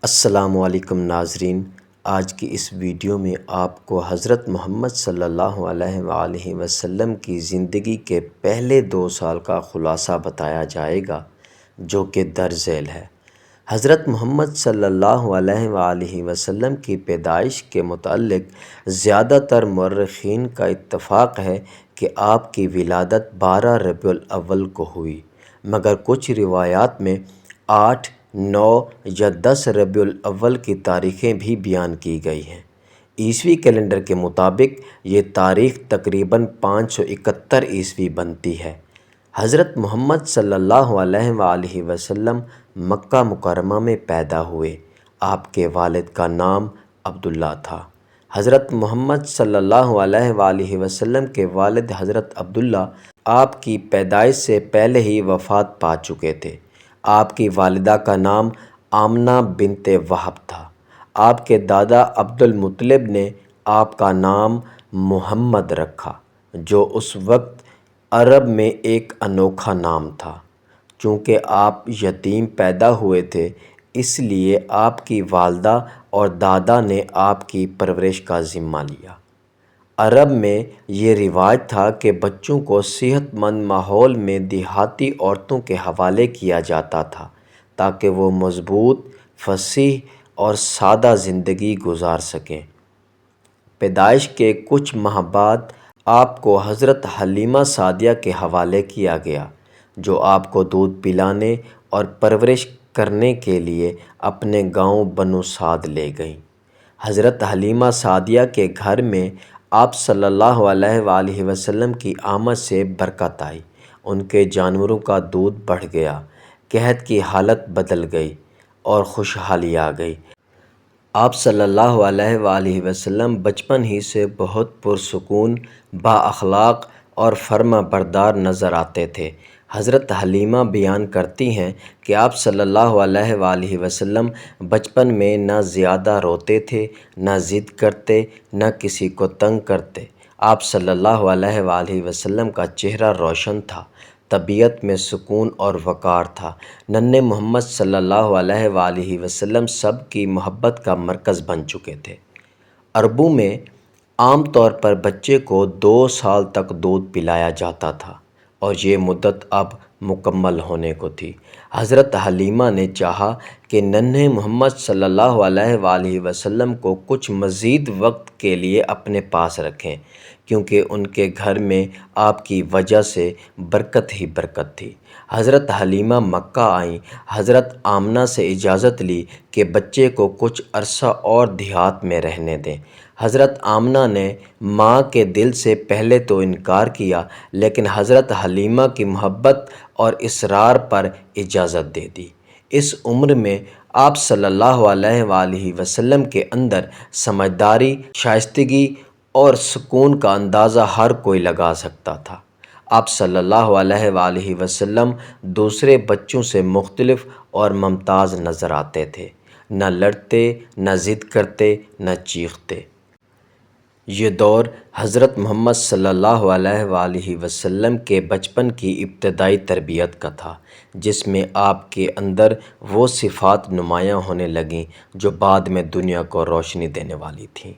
السلام علیکم ناظرین، آج کی اس ویڈیو میں آپ کو حضرت محمد صلی اللہ علیہ وآلہ وسلم کی زندگی کے پہلے 2 سال کا خلاصہ بتایا جائے گا، جو کہ درج ذیل ہے۔ حضرت محمد صلی اللہ علیہ وآلہ وسلم کی پیدائش کے متعلق زیادہ تر مورخین کا اتفاق ہے کہ آپ کی ولادت 12 ربیع الاول کو ہوئی، مگر کچھ روایات میں 8، 9 یا 10 ربیع الاول کی تاریخیں بھی بیان کی گئی ہیں۔ عیسوی کیلنڈر کے مطابق یہ تاریخ تقریباً 571 عیسوی بنتی ہے۔ حضرت محمد صلی اللہ علیہ وآلہ وسلم مکہ مکرمہ میں پیدا ہوئے۔ آپ کے والد کا نام عبداللہ تھا۔ حضرت محمد صلی اللہ علیہ وآلہ وسلم کے والد حضرت عبداللہ آپ کی پیدائش سے پہلے ہی وفات پا چکے تھے۔ آپ کی والدہ کا نام آمنہ بنت وہب تھا۔ آپ کے دادا عبد المطلب نے آپ کا نام محمد رکھا، جو اس وقت عرب میں ایک انوکھا نام تھا۔ چونکہ آپ یتیم پیدا ہوئے تھے، اس لیے آپ کی والدہ اور دادا نے آپ کی پرورش کا ذمہ لیا۔ عرب میں یہ رواج تھا کہ بچوں کو صحت مند ماحول میں دیہاتی عورتوں کے حوالے کیا جاتا تھا تاکہ وہ مضبوط، فصیح اور سادہ زندگی گزار سکیں۔ پیدائش کے کچھ ماہ بعد آپ کو حضرت حلیمہ سعدیہ کے حوالے کیا گیا، جو آپ کو دودھ پلانے اور پرورش کرنے کے لیے اپنے گاؤں بنو سعد لے گئیں۔ حضرت حلیمہ سعدیہ کے گھر میں آپ صلی اللہ علیہ وآلہ وسلم کی آمد سے برکت آئی، ان کے جانوروں کا دودھ بڑھ گیا، قحط کی حالت بدل گئی اور خوشحالی آ گئی۔ آپ صلی اللہ علیہ وآلہ وسلم بچپن ہی سے بہت پرسکون، با اخلاق اور فرما بردار نظر آتے تھے۔ حضرت حلیمہ بیان کرتی ہیں کہ آپ صلی اللہ علیہ وآلہ وسلم بچپن میں نہ زیادہ روتے تھے، نہ ضد کرتے، نہ کسی کو تنگ کرتے۔ آپ صلی اللہ علیہ وآلہ وسلم کا چہرہ روشن تھا، طبیعت میں سکون اور وقار تھا۔ ننھے محمد صلی اللہ علیہ وآلہ وسلم سب کی محبت کا مرکز بن چکے تھے۔ عربوں میں عام طور پر بچے کو 2 سال تک دودھ پلایا جاتا تھا، اور یہ مدت اب مکمل ہونے کو تھی۔ حضرت حلیمہ نے چاہا کہ ننھے محمد صلی اللہ علیہ وآلہ وسلم کو کچھ مزید وقت کے لیے اپنے پاس رکھیں، کیونکہ ان کے گھر میں آپ کی وجہ سے برکت ہی برکت تھی۔ حضرت حلیمہ مکہ آئیں، حضرت آمنہ سے اجازت لی کہ بچے کو کچھ عرصہ اور دیہات میں رہنے دیں۔ حضرت آمنہ نے ماں کے دل سے پہلے تو انکار کیا، لیکن حضرت حلیمہ کی محبت اور اصرار پر اجازت دے دی۔ اس عمر میں آپ صلی اللہ علیہ وآلہ وسلم کے اندر سمجھداری، شائستگی اور سکون کا اندازہ ہر کوئی لگا سکتا تھا۔ آپ صلی اللہ علیہ وآلہ وسلم دوسرے بچوں سے مختلف اور ممتاز نظر آتے تھے، نہ لڑتے، نہ ضد کرتے، نہ چیختے۔ یہ دور حضرت محمد صلی اللہ علیہ وآلہ وسلم کے بچپن کی ابتدائی تربیت کا تھا، جس میں آپ کے اندر وہ صفات نمایاں ہونے لگیں جو بعد میں دنیا کو روشنی دینے والی تھیں۔